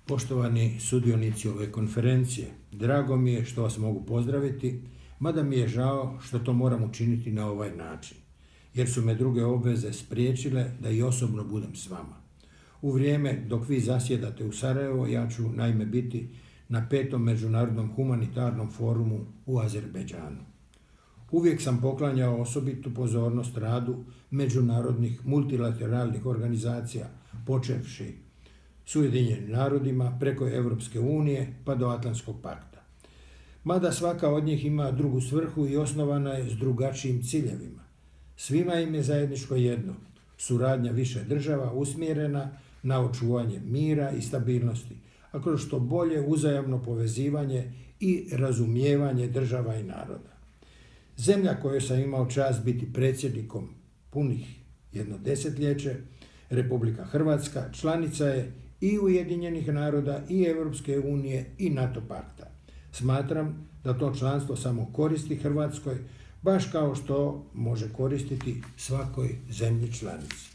Poštovani sudionici ove konferencije, drago mi je što vas mogu pozdraviti, mada mi je žao što to moram učiniti na ovaj način, jer su me druge obveze spriječile da i osobno budem s vama. U vrijeme dok vi zasjedate u Sarajevo, ja ću naime biti na 5. Međunarodnom humanitarnom forumu u Azerbejdžanu. Uvijek sam poklanjao osobitu pozornost radu međunarodnih multilateralnih organizacija, počevši s Ujedinjenim narodima, preko Europske unije pa do Atlantskog pakta. Mada svaka od njih ima drugu svrhu i osnovana je s drugačijim ciljevima. Svima im je zajedničko jedno, suradnja više država usmjerena na očuvanje mira i stabilnosti, a kroz što bolje uzajamno povezivanje i razumijevanje država i naroda. Zemlja kojoj sam imao čast biti predsjednikom punih jedno desetljeće, Republika Hrvatska, članica je i Ujedinjenih naroda i Europske unije i NATO pakta. Smatram da to članstvo samo koristi Hrvatskoj, baš kao što može koristiti svakoj zemlji članici.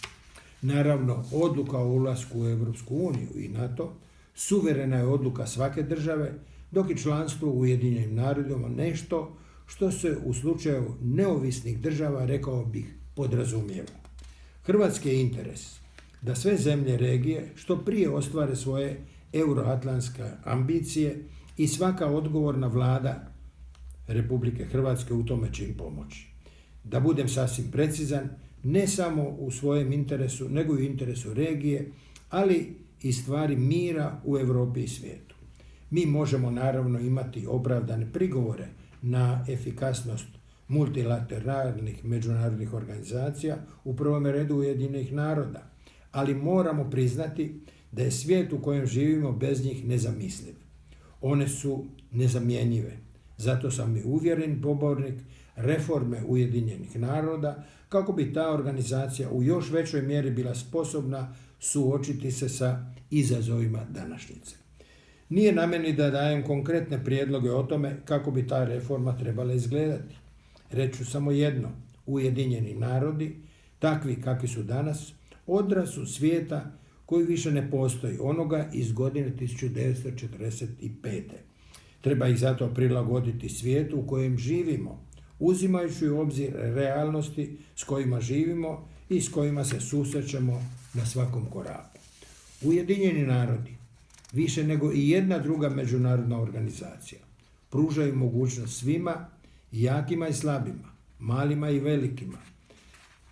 Naravno, odluka o ulasku u Europsku uniju i NATO suverena je odluka svake države, dok je članstvo u Ujedinjenim narodima nešto što se u slučaju neovisnih država, rekao bih, podrazumijeva. Hrvatski je interes da sve zemlje regije što prije ostvare svoje euroatlantske ambicije i svaka odgovorna vlada Republike Hrvatske u tome će im pomoći. Da budem sasvim precizan, ne samo u svojem interesu, nego i u interesu regije, ali i stvari mira u Europi i svijetu. Mi možemo naravno imati opravdane prigovore na efikasnost multilateralnih međunarodnih organizacija, u prvom redu Ujedinjenih naroda, ali moramo priznati da je svijet u kojem živimo bez njih nezamisliv. One su nezamjenjive. Zato sam i uvjeren pobornik reforme Ujedinjenih naroda kako bi ta organizacija u još većoj mjeri bila sposobna suočiti se sa izazovima današnjice. Nije na meni da dajem konkretne prijedloge o tome kako bi ta reforma trebala izgledati. Reću samo jedno, Ujedinjeni narodi, takvi kakvi su danas, odraz su svijeta koji više ne postoji, onoga iz godine 1945. Treba ih zato prilagoditi svijetu u kojem živimo, uzimajući u obzir realnosti s kojima živimo i s kojima se susrećemo na svakom koraku. Ujedinjeni narodi, više nego i jedna druga međunarodna organizacija, pružaju mogućnost svima, jakima i slabima, malima i velikima,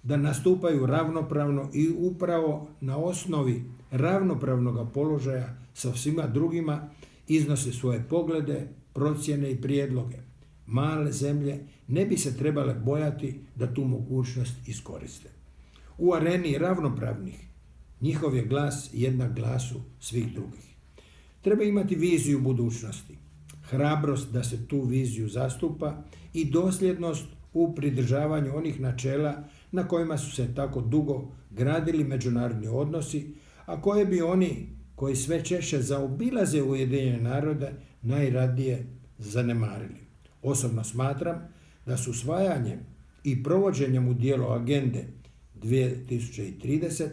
da nastupaju ravnopravno i upravo na osnovi ravnopravnog položaja sa svima drugima iznose svoje poglede, procjene i prijedloge. Male zemlje ne bi se trebale bojati da tu mogućnost iskoriste. U areni ravnopravnih njihov je glas jednak glasu svih drugih. Treba imati viziju budućnosti, hrabrost da se tu viziju zastupa i dosljednost u pridržavanju onih načela na kojima su se tako dugo gradili međunarodni odnosi, a koje bi oni koji sve češće zaobilaze Ujedinjene narode najradije zanemarili. Osobno smatram da su usvajanjem i provođenjem u djelo agende 2030,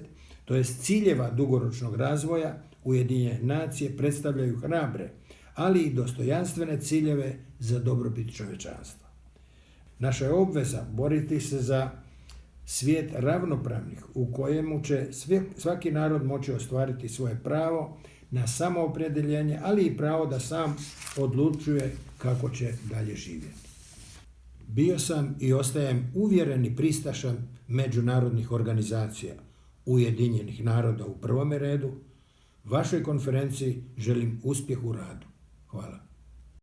to jest ciljeva dugoročnog razvoja, Ujedinjene nacije predstavljaju hrabre, ali i dostojanstvene ciljeve za dobrobit čovječanstva. Naša je obveza boriti se za svijet ravnopravnih u kojemu će svaki narod moći ostvariti svoje pravo na samoopredjeljenje, ali i pravo da sam odlučuje kako će dalje živjeti. Bio sam i ostajem uvjereni pristašan međunarodnih organizacija, Ujedinjenih naroda u prvome redu. Vašoj konferenciji želim uspjeh u radu. Hvala.